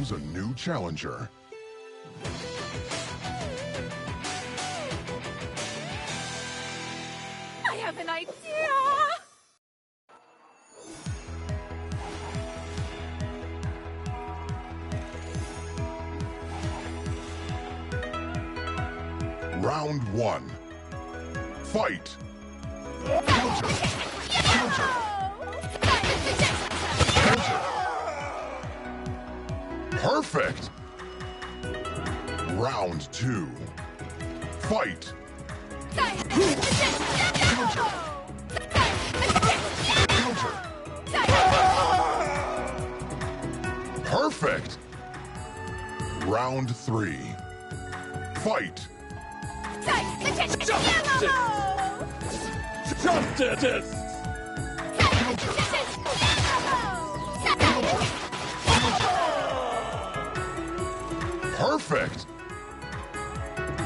comes a new challenger. I have an idea! Round one. Fight! Counter! Counter! Counter! Perfect! Round two. Fight! Counter! Counter! Perfect! Round three. Fight! Justice! Perfect!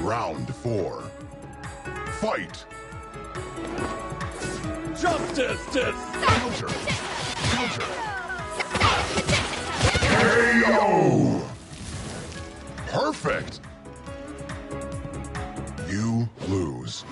Round four. Fight! Justice! Counter! Counter! KO! Perfect! You lose.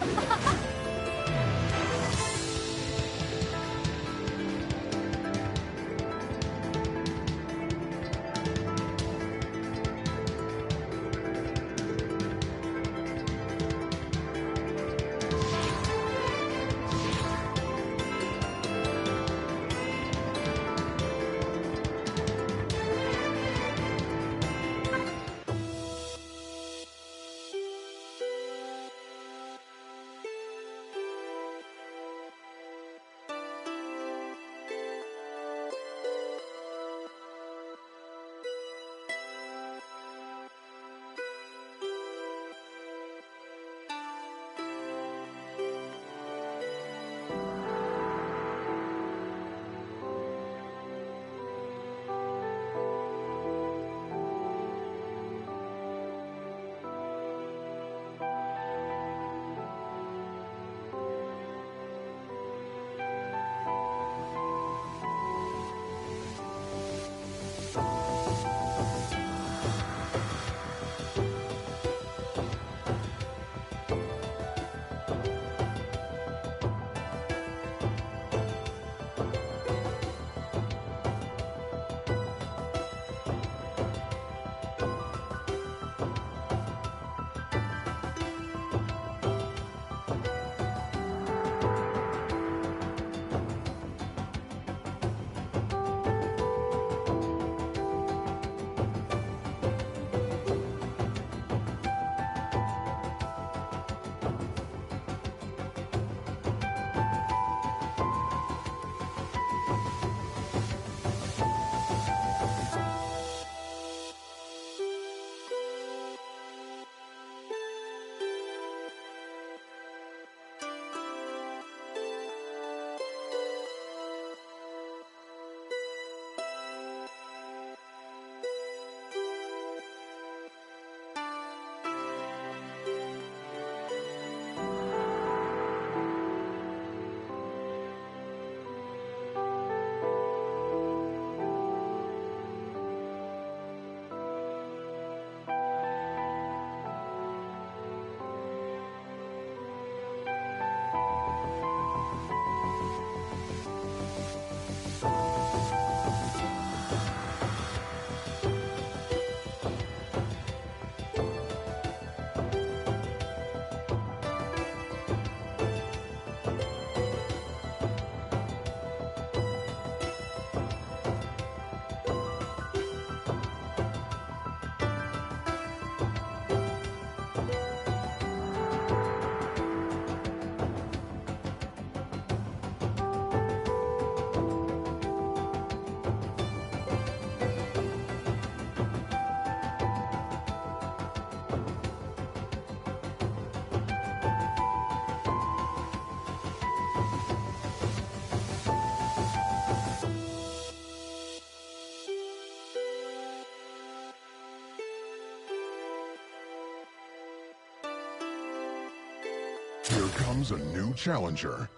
Here comes a new challenger.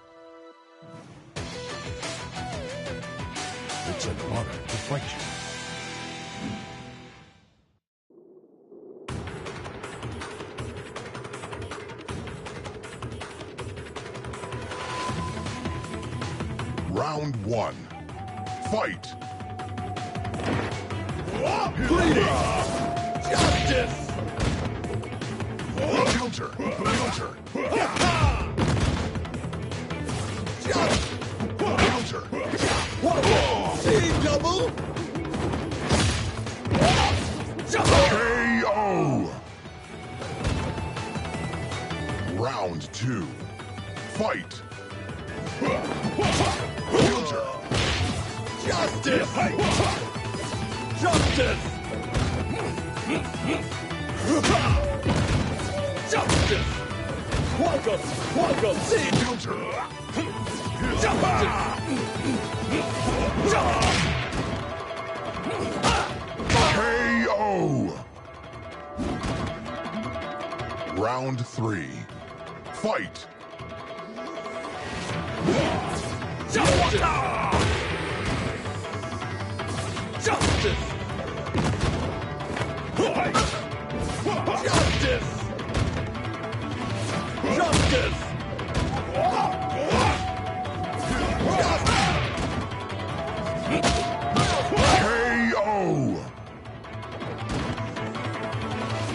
It's an honor to fight you. Round one. Fight! Bleeding! Justice! Counter! Counter! Counter! Team double! KO! Round two. Fight! Counter! Justice! Justice! Justice! Welcome! Welcome! See! Counter! Justice! KO! Round three. Fight! Justice! Justice! Justice! Justice! KO!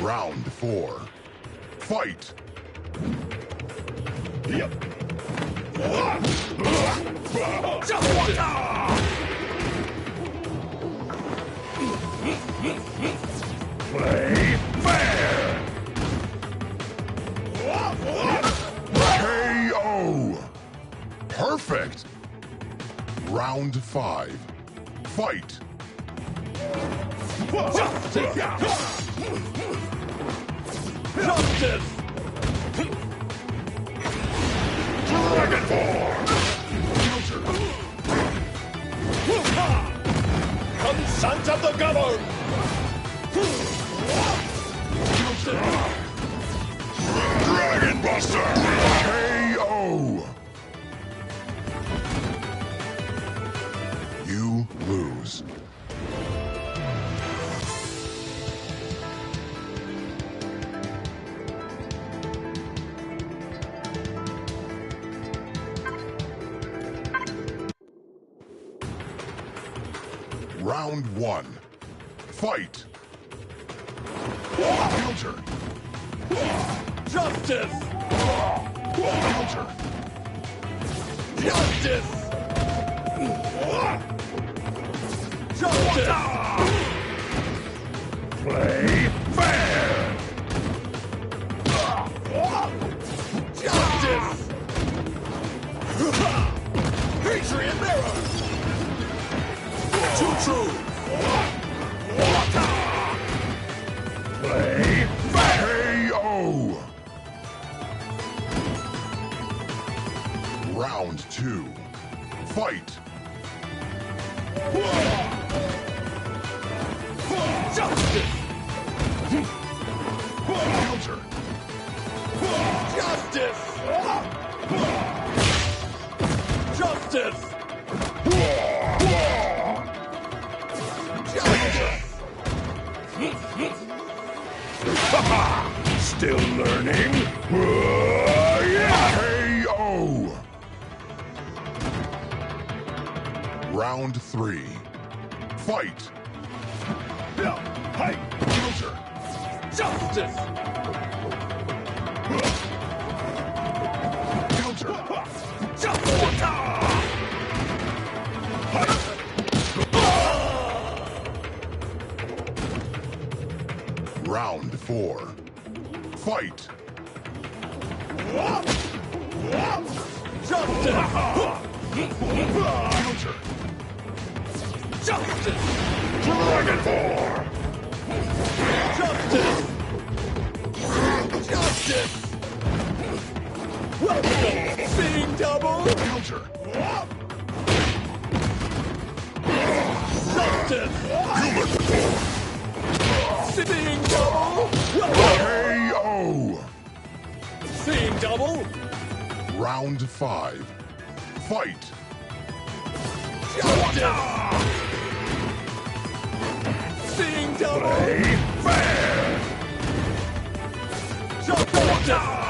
Round four. Fight! Justice! Play fair! KO! Perfect! Round five. Fight! Justice! Justice! Dragon Ball! Counter! Consent of the governed! Dragon Buster! KO! You lose. Round one. Fight! Counter! Justice! Counter! Justice! Justice! Play fair! Justice! Patriot Mirror! Too true! Play fair! KO! Round two. Fight! Justice! Counter! Justice! Justice! Still learning? KO! Round three. Fight! Counter! Justice! Counter! Justice! Round four. Fight! Justice! Counter! Justice! Dragon Ball! Justice! Justice! Welcome! Seeing double! Counter! Justice! Seeing double! KO! Seeing double! Round five. Fight! Justice! Seeing double! Fair! Justice!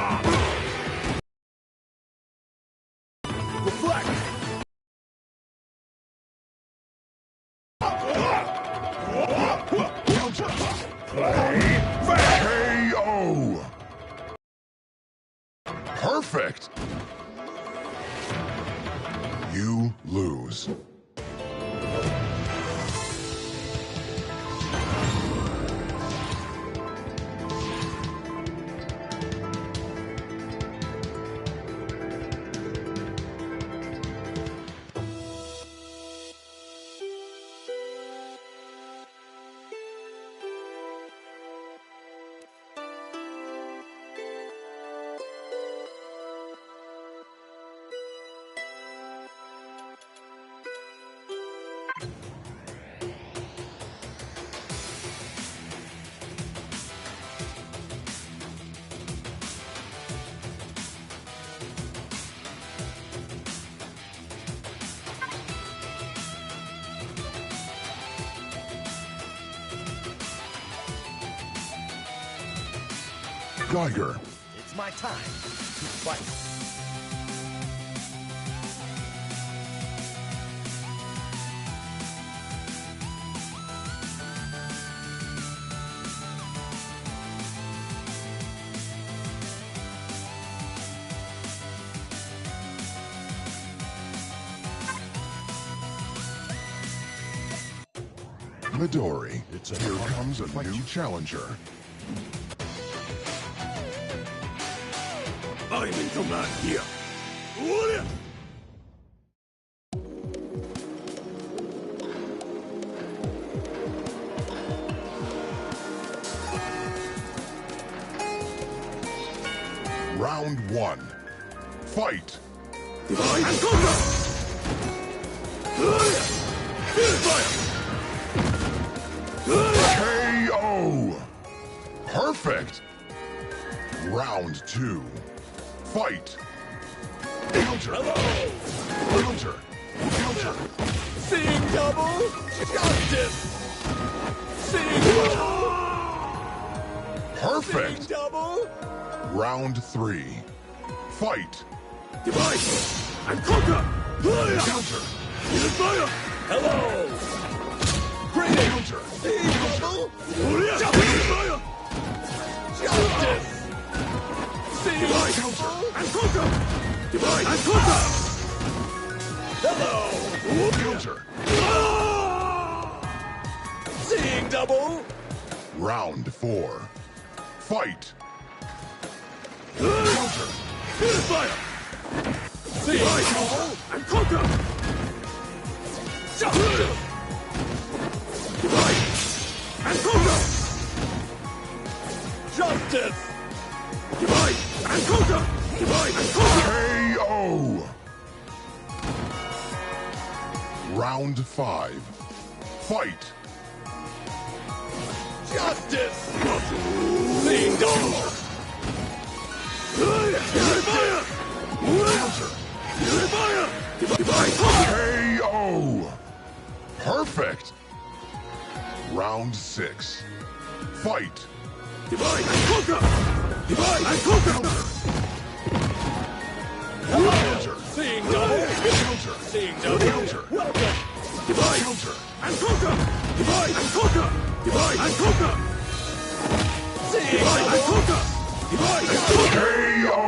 Perfect! You lose. Geiger. It's my time to fight. Midori. Here comes a new challenger. I'm in command here. Warrior! Round one. Fight! Divide and conquer! Fire! KO! Perfect! Round two. Fight! Counter! Counter! Counter! Seeing double! Justice! Seeing double! Perfect! Seeing double! Round three. Fight! Divide and conquer! Counter! Fire! Hello! Greeting! Counter! Seeing double! Fire! Justice! Seeing Counter! and conquer! Divide and conquer! Hello! Counter! Seeing double! Round four. Fight! Counter! Fire! Seeing double and conquer! Justice! Divide and conquer! Justice! Divide and conquer! Divide and conquer! KO! Round five. Fight! Justice! Seeing double! Fire! Counter! Fire! Divide conquer! KO! Perfect! Round six. Fight! Divide and conquer! Divide and conquer! Counter! Seeing double! Counter! Seeing double! Counter! Welcome! Divide Counter! and conquer! Divide and conquer! Divide and conquer! Seeing divide and conquer! Divide and conquer! KO!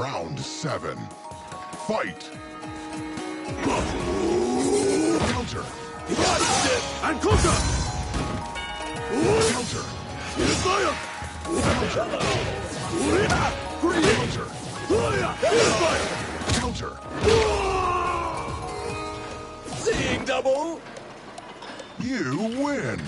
Round seven. Fight! Counter! Justice and conquer! Counter! Fire! Counter! Counter! Fire! Counter! Seeing double! You win!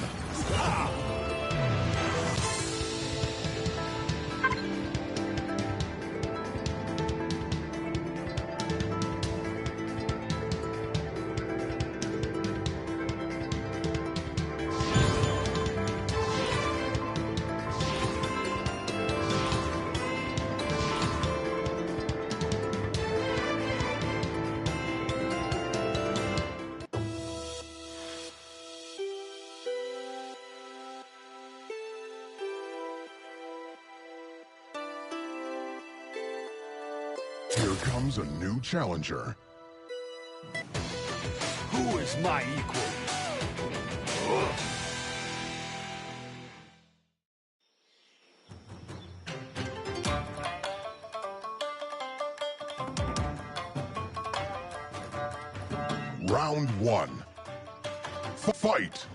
Here comes a new challenger. Who is my equal? Round one. Fight!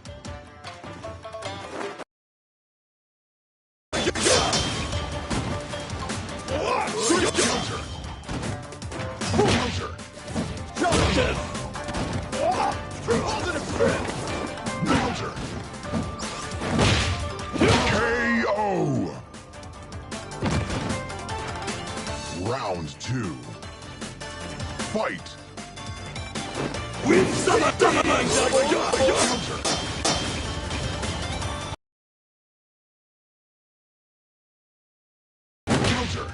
Counter! Counter! Justice! Counter! KO! Round two. Fight! Win Sama Double! Counter! Counter!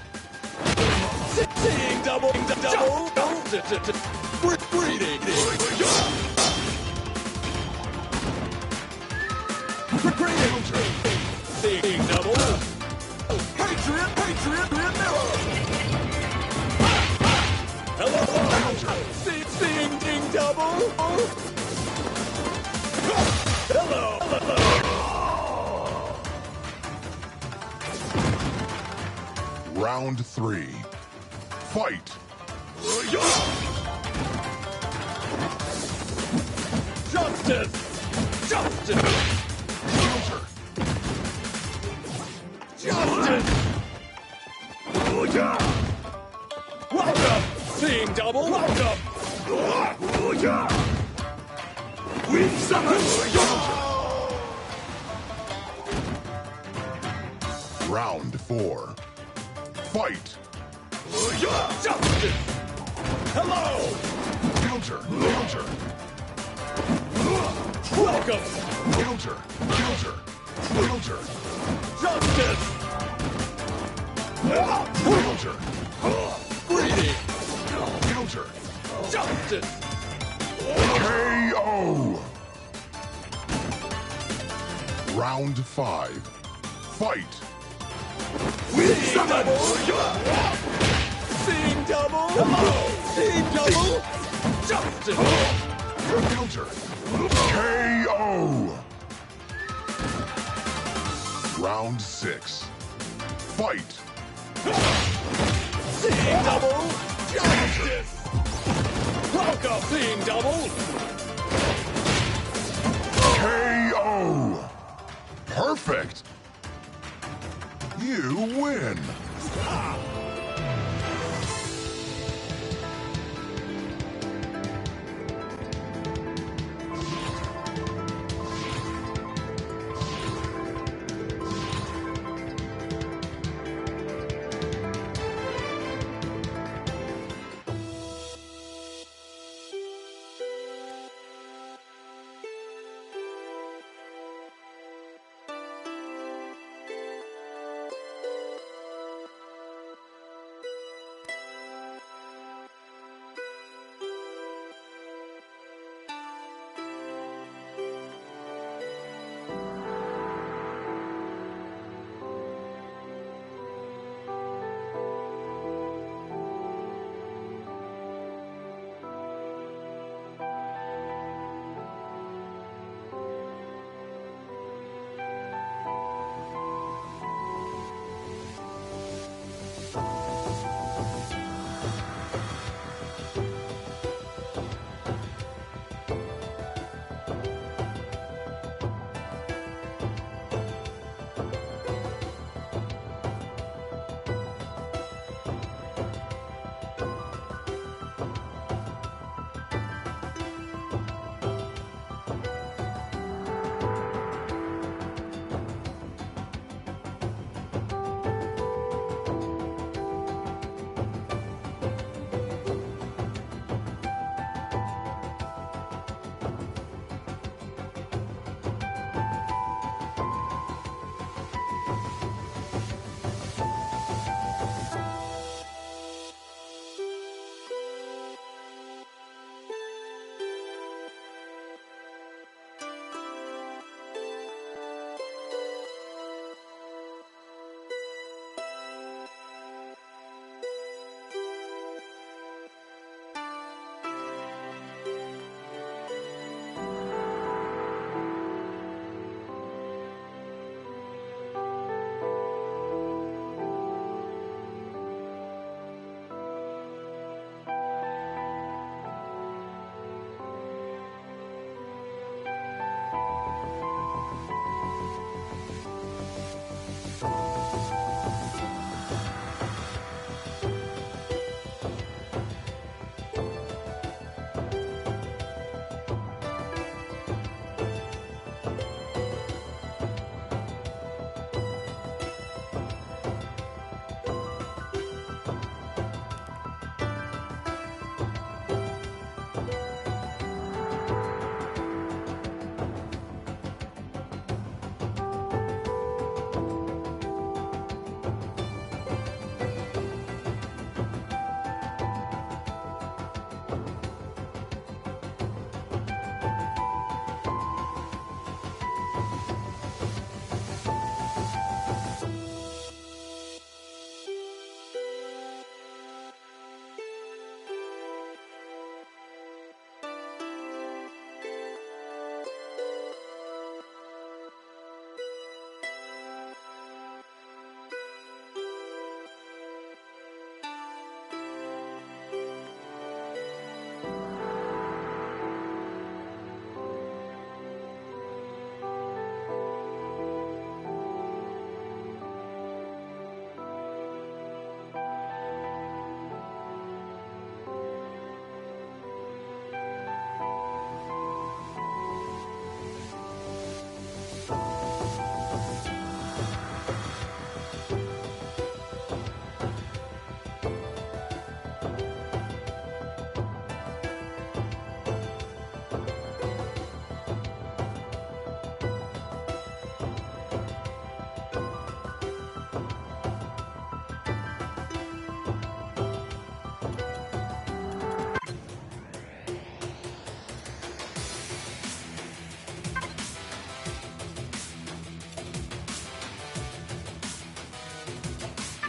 Seeing double! Breeding! Counter! Seeing double! Patriot mirror! Hello! Seeing double! Hello! Round three. Fight! Justice! Justice! Counter! Justice! Welcome! Seeing double! Welcome! Win Sama! Round four. Fight! Justice! Hello! Counter! Counter! Welcome! Counter! Counter! Counter! Justice! Counter! Greedy! Counter! Justice! KO! Round five. Fight! Seeing double! Seeing double! Hello! Seeing double! Justice! Counter! KO! Round six. Fight! Seeing double! Justice! Welcome! Seeing double! KO! Perfect! You win!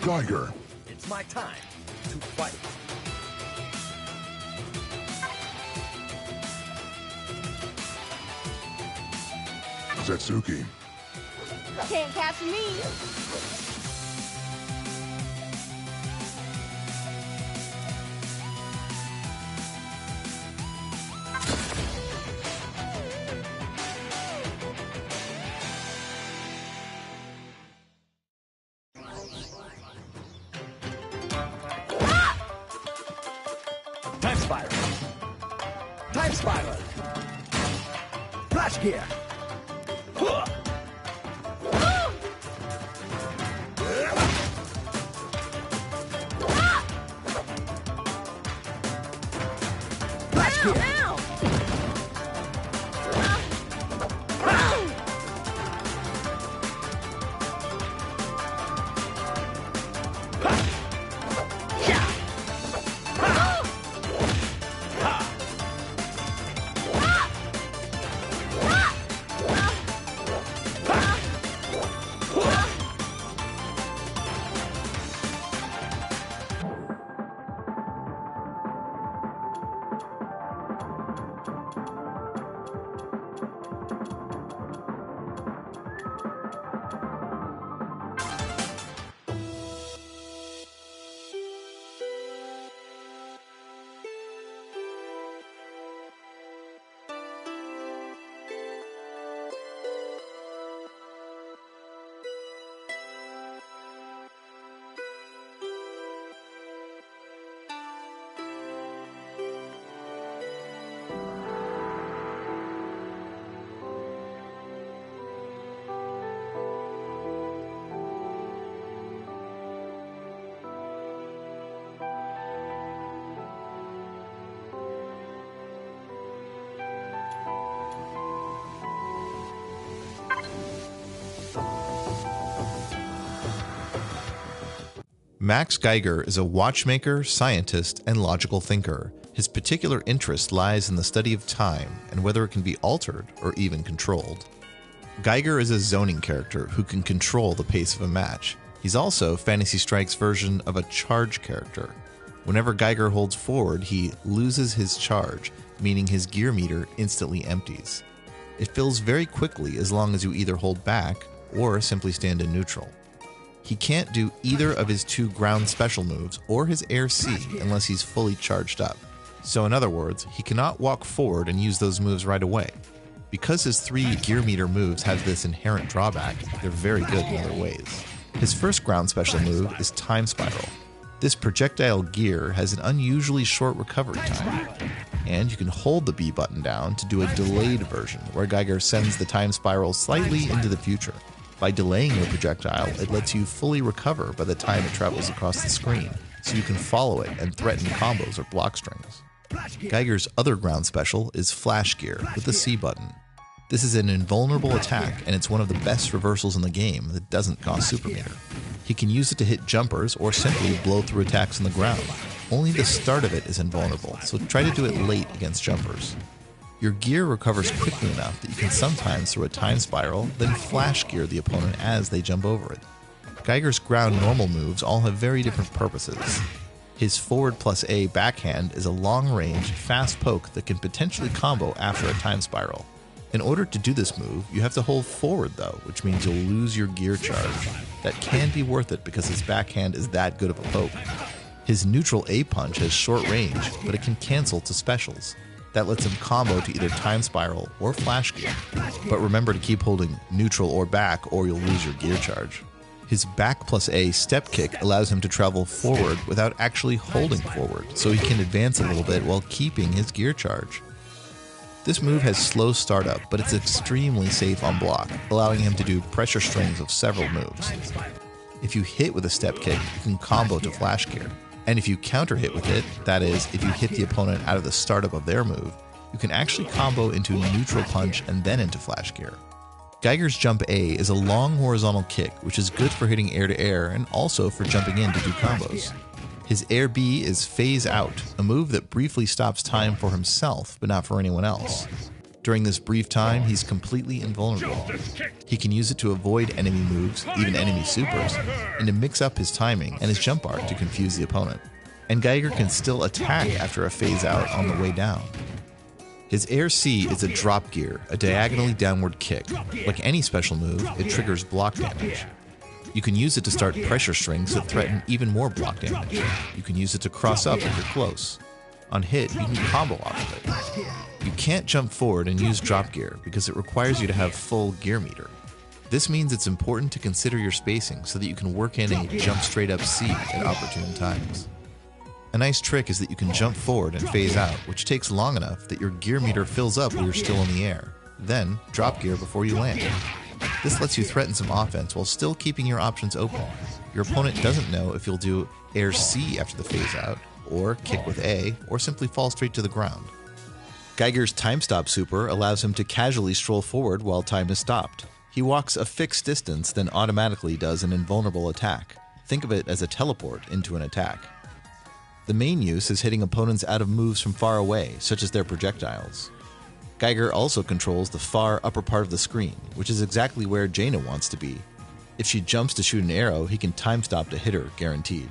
Geiger. It's my time to fight. Zetsuki. Can't catch me. Time Spiral. Time Spiral. Flash Gear. Huh. Flash Gear. Ow! Max Geiger is a watchmaker, scientist, and logical thinker. His particular interest lies in the study of time and whether it can be altered or even controlled. Geiger is a zoning character who can control the pace of a match. He's also Fantasy Strike's version of a charge character. Whenever Geiger holds forward, he loses his charge, meaning his gear meter instantly empties. It fills very quickly as long as you either hold back or simply stand in neutral. He can't do either of his two ground special moves or his air C unless he's fully charged up. So in other words, he cannot walk forward and use those moves right away. Because his three gear meter moves have this inherent drawback, they're very good in other ways. His first ground special move is Time Spiral. This projectile gear has an unusually short recovery time, and you can hold the B button down to do a delayed version where Geiger sends the Time Spiral slightly into the future. By delaying your projectile, it lets you fully recover by the time it travels across the screen, so you can follow it and threaten combos or block strings. Geiger's other ground special is Flash Gear with the C button. This is an invulnerable attack, and it's one of the best reversals in the game that doesn't cost super meter. He can use it to hit jumpers or simply blow through attacks on the ground. Only the start of it is invulnerable, so try to do it late against jumpers. Your gear recovers quickly enough that you can sometimes throw a Time Spiral, then Flash Gear the opponent as they jump over it. Geiger's ground normal moves all have very different purposes. His forward plus A backhand is a long-range, fast poke that can potentially combo after a Time Spiral. In order to do this move, you have to hold forward though, which means you'll lose your gear charge. That can be worth it because his backhand is that good of a poke. His neutral A punch has short range, but it can cancel to specials. That lets him combo to either Time Spiral or Flash Gear. But remember to keep holding neutral or back or you'll lose your gear charge. His back plus A step kick allows him to travel forward without actually holding forward, so he can advance a little bit while keeping his gear charge. This move has slow startup, but it's extremely safe on block, allowing him to do pressure strings of several moves. If you hit with a step kick, you can combo to Flash Gear. And if you counter hit with it, that is, if you hit the opponent out of the startup of their move, you can actually combo into neutral punch and then into Flash Gear. Geiger's Jump A is a long horizontal kick, which is good for hitting air to air and also for jumping in to do combos. His Air B is Phase Out, a move that briefly stops time for himself, but not for anyone else. During this brief time, he's completely invulnerable. He can use it to avoid enemy moves, even enemy supers, and to mix up his timing and his jump arc to confuse the opponent. And Geiger can still attack after a phase out on the way down. His Air C is a drop gear, a diagonally downward kick. Like any special move, it triggers block damage. You can use it to start pressure strings that threaten even more block damage. You can use it to cross up if you're close. On hit, you can combo off of it. You can't jump forward and use drop gear because it requires you to have full gear meter. This means it's important to consider your spacing so that you can work in a jump straight up C at opportune times. A nice trick is that you can jump forward and phase out, which takes long enough that your gear meter fills up while you're still in the air. Then, drop gear before you land. This lets you threaten some offense while still keeping your options open. Your opponent doesn't know if you'll do Air C after the phase out, or kick with A, or simply fall straight to the ground. Geiger's Time Stop super allows him to casually stroll forward while time is stopped. He walks a fixed distance, then automatically does an invulnerable attack. Think of it as a teleport into an attack. The main use is hitting opponents out of moves from far away, such as their projectiles. Geiger also controls the far upper part of the screen, which is exactly where Jaina wants to be. If she jumps to shoot an arrow, he can time stop to hit her, guaranteed.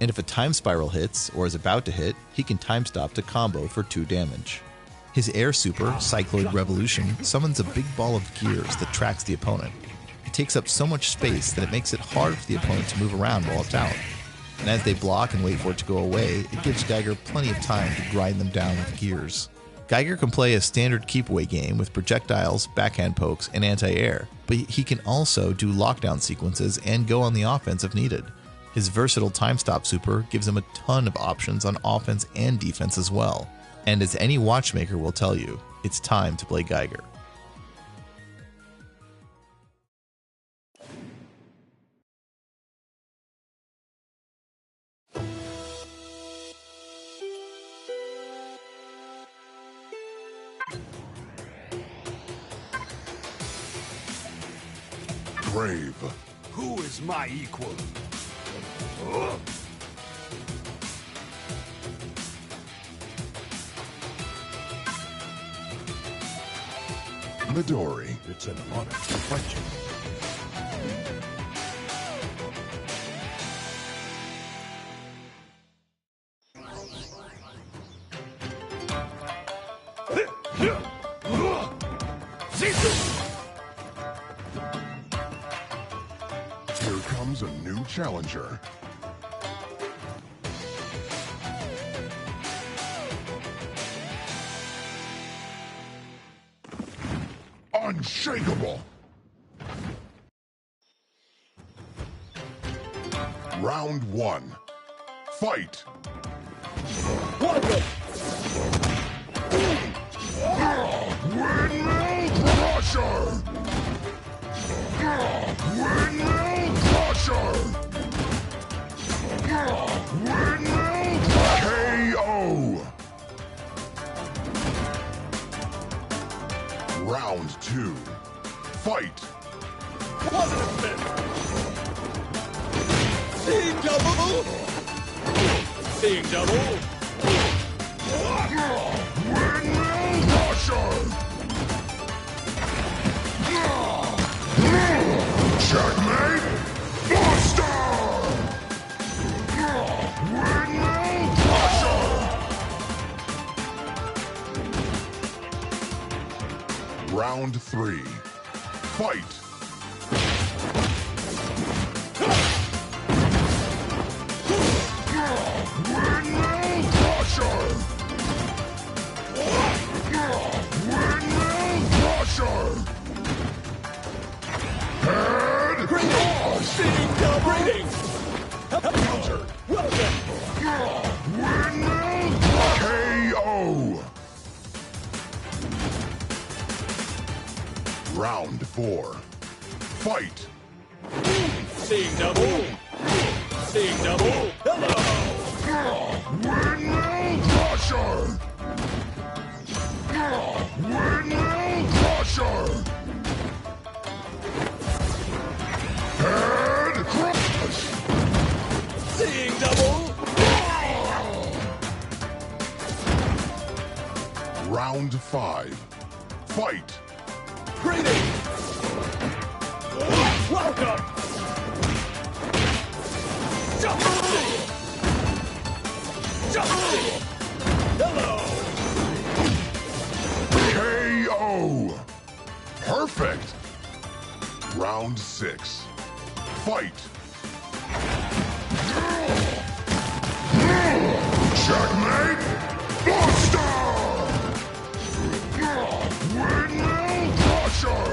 And if a time spiral hits, or is about to hit, he can time stop to combo for 2 damage. His air super, Cycloid Revolution, summons a big ball of gears that tracks the opponent. It takes up so much space that it makes it hard for the opponent to move around while it's out. And as they block and wait for it to go away, it gives Geiger plenty of time to grind them down with gears. Geiger can play a standard keep away game with projectiles, backhand pokes, and anti-air, but he can also do lockdown sequences and go on the offense if needed. His versatile Time Stop super gives him a ton of options on offense and defense as well. And as any watchmaker will tell you, it's time to play Geiger. Brave. Who is my equal? Midori. It's an honor to fight you. Here comes a new challenger. Unshakable. Round 1. Fight. Windmill Crusher. Windmill Crusher. Windmill KO. Round 2. Fight. Seeing double! Seeing double! Windmill Crusher. Checkmate. Buster. Windmill Crusher. Round 3. Fight. Windmill Crusher. Windmill Crusher. Head toss. Seeing double! Counter. Windmill KO. Round 4. Fight. Seeing double! Seeing double! Hello! Windmill Crusher. Windmill Crusher. Head crush. Seeing double! Round 5. Fight! Greetings! Welcome! Jump! Jump! Hello! KO! Perfect! Round 6. Fight! Checkmate! Buster! Windmill Crusher!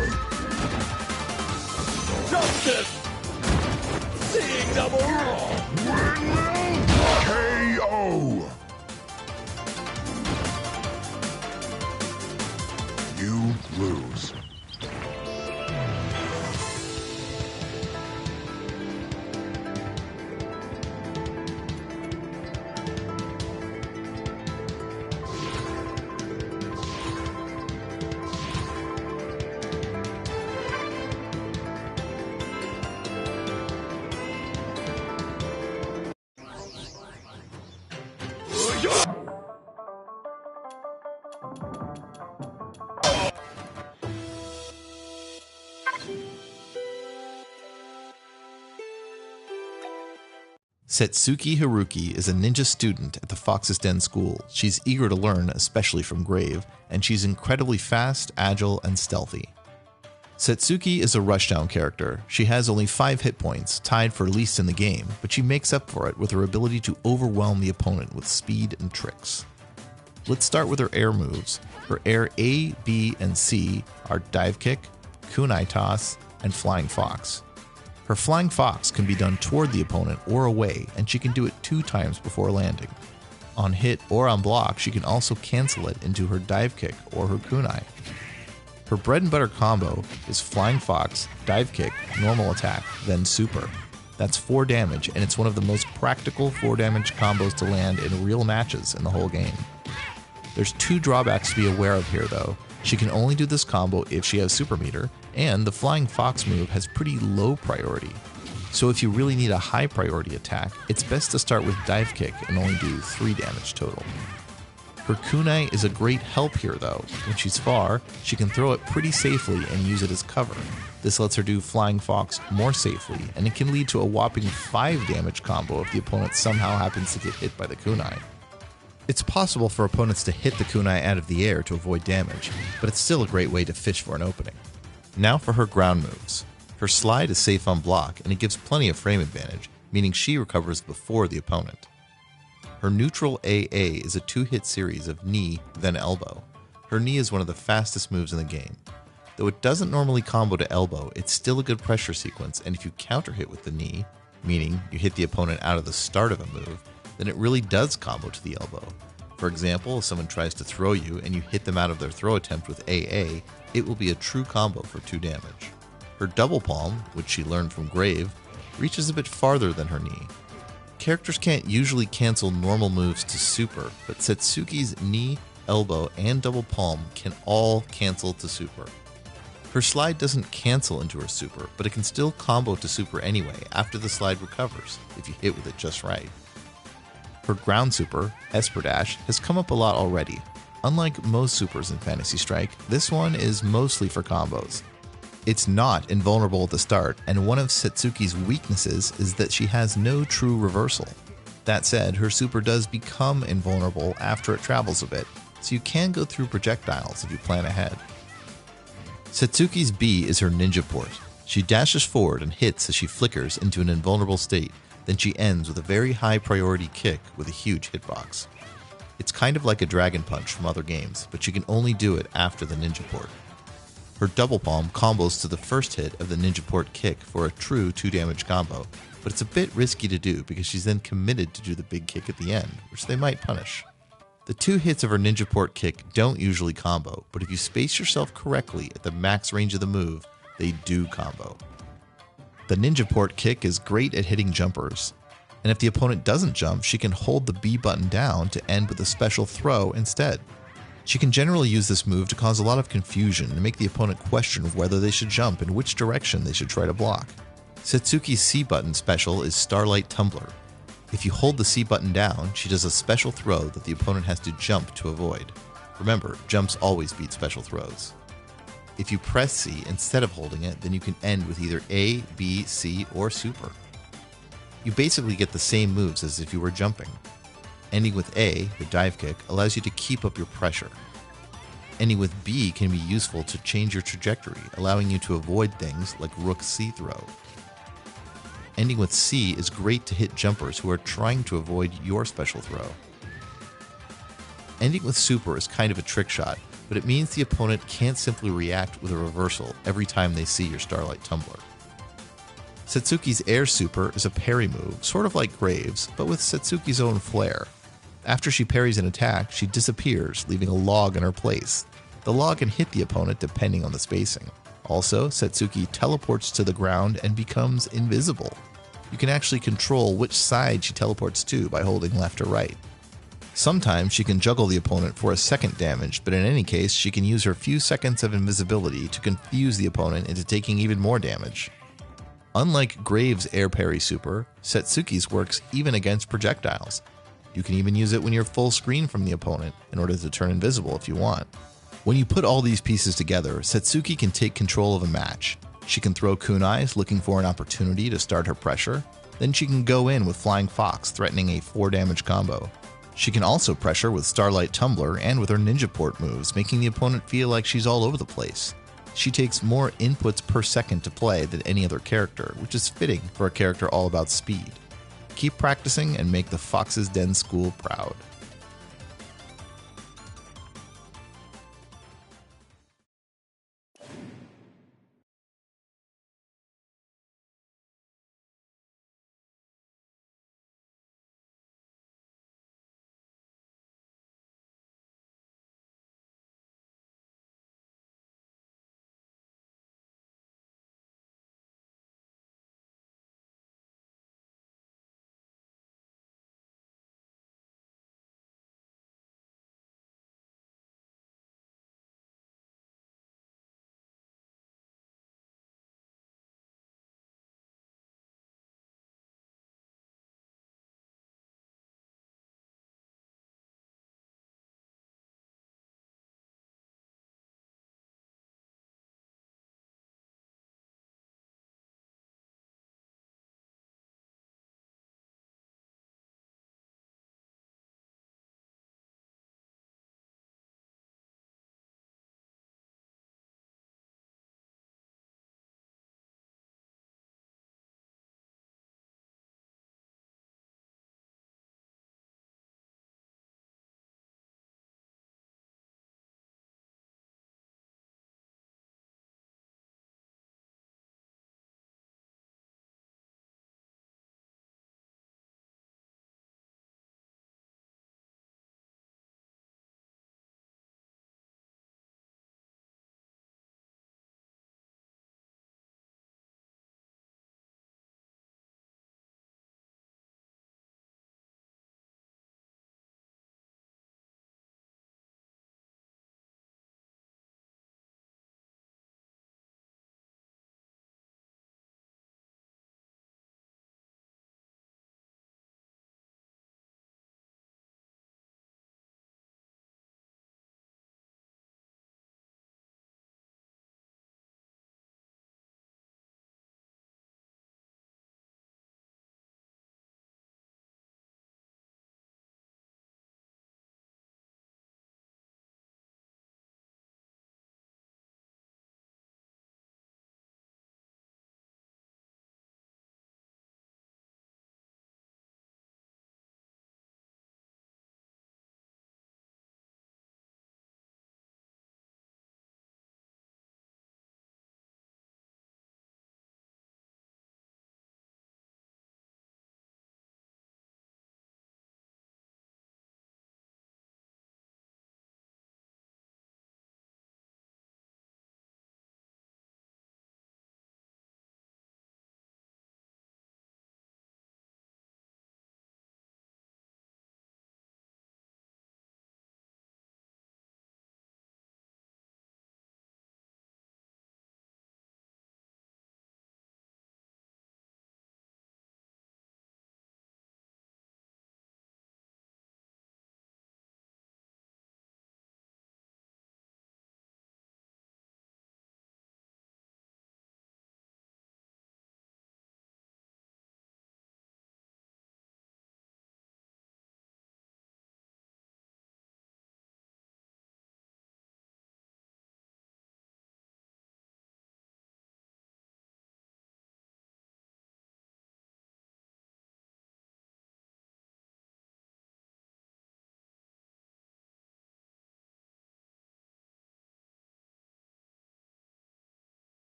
Justice! Seeing double! Windmill KO! You lose. Setsuki Haruki is a ninja student at the Fox's Den School. She's eager to learn, especially from Grave, and she's incredibly fast, agile, and stealthy. Setsuki is a rushdown character. She has only 5 hit points, tied for least in the game, but she makes up for it with her ability to overwhelm the opponent with speed and tricks. Let's start with her air moves. Her air A, B, and C are Dive Kick, Kunai Toss, and Flying Fox. Her Flying Fox can be done toward the opponent or away, and she can do it 2 times before landing. On hit or on block, she can also cancel it into her Dive Kick or her Kunai. Her bread and butter combo is Flying Fox, Dive Kick, Normal Attack, then Super. That's 4 damage, and it's one of the most practical 4 damage combos to land in real matches in the whole game. There's 2 drawbacks to be aware of here though. She can only do this combo if she has Super Meter, and the Flying Fox move has pretty low priority. So if you really need a high priority attack, it's best to start with Dive Kick and only do 3 damage total. Her Kunai is a great help here though. When she's far, she can throw it pretty safely and use it as cover. This lets her do Flying Fox more safely, and it can lead to a whopping 5 damage combo if the opponent somehow happens to get hit by the Kunai. It's possible for opponents to hit the Kunai out of the air to avoid damage, but it's still a great way to fish for an opening. Now for her ground moves. Her slide is safe on block, and it gives plenty of frame advantage, meaning she recovers before the opponent. Her neutral AA is a 2-hit series of knee, then elbow. Her knee is one of the fastest moves in the game. Though it doesn't normally combo to elbow, it's still a good pressure sequence, and if you counter hit with the knee, meaning you hit the opponent out of the start of a move, then it really does combo to the elbow. For example, if someone tries to throw you and you hit them out of their throw attempt with AA, it will be a true combo for 2 damage. Her double palm, which she learned from Grave, reaches a bit farther than her knee. Characters can't usually cancel normal moves to super, but Setsuki's knee, elbow, and double palm can all cancel to super. Her slide doesn't cancel into her super, but it can still combo to super anyway after the slide recovers, if you hit with it just right. Her ground super, Esper Dash, has come up a lot already. Unlike most supers in Phantasy Strike, this one is mostly for combos. It's not invulnerable at the start, and one of Setsuki's weaknesses is that she has no true reversal. That said, her super does become invulnerable after it travels a bit, so you can go through projectiles if you plan ahead. Setsuki's B is her ninja port. She dashes forward and hits as she flickers into an invulnerable state, then she ends with a very high priority kick with a huge hitbox. It's kind of like a Dragon Punch from other games, but she can only do it after the ninja port. Her double palm combos to the first hit of the ninja port kick for a true 2 damage combo, but it's a bit risky to do because she's then committed to do the big kick at the end, which they might punish. The 2 hits of her ninja port kick don't usually combo, but if you space yourself correctly at the max range of the move, they do combo. The ninja port kick is great at hitting jumpers, and if the opponent doesn't jump, she can hold the B button down to end with a special throw instead. She can generally use this move to cause a lot of confusion and make the opponent question whether they should jump and which direction they should try to block. Setsuki's C button special is Starlight Tumbler. If you hold the C button down, she does a special throw that the opponent has to jump to avoid. Remember, jumps always beat special throws. If you press C instead of holding it, then you can end with either A, B, C, or super. You basically get the same moves as if you were jumping. Ending with A, the dive kick, allows you to keep up your pressure. Ending with B can be useful to change your trajectory, allowing you to avoid things like rook C throw. Ending with C is great to hit jumpers who are trying to avoid your special throw. Ending with super is kind of a trick shot, but it means the opponent can't simply react with a reversal every time they see your Starlight Tumbler. Satsuki's air super is a parry move, sort of like Graves, but with Satsuki's own flair. After she parries an attack, she disappears, leaving a log in her place. The log can hit the opponent depending on the spacing. Also, Satsuki teleports to the ground and becomes invisible. You can actually control which side she teleports to by holding left or right. Sometimes she can juggle the opponent for a second damage, but in any case, she can use her few seconds of invisibility to confuse the opponent into taking even more damage. Unlike Graves' air parry super, Satsuki's works even against projectiles. You can even use it when you're full screen from the opponent in order to turn invisible if you want. When you put all these pieces together, Satsuki can take control of a match. She can throw kunais looking for an opportunity to start her pressure. Then she can go in with Flying Fox threatening a 4 damage combo. She can also pressure with Starlight Tumbler and with her Ninja Port moves, making the opponent feel like she's all over the place. She takes more inputs per second to play than any other character, which is fitting for a character all about speed. Keep practicing and make the Fox's Den School proud.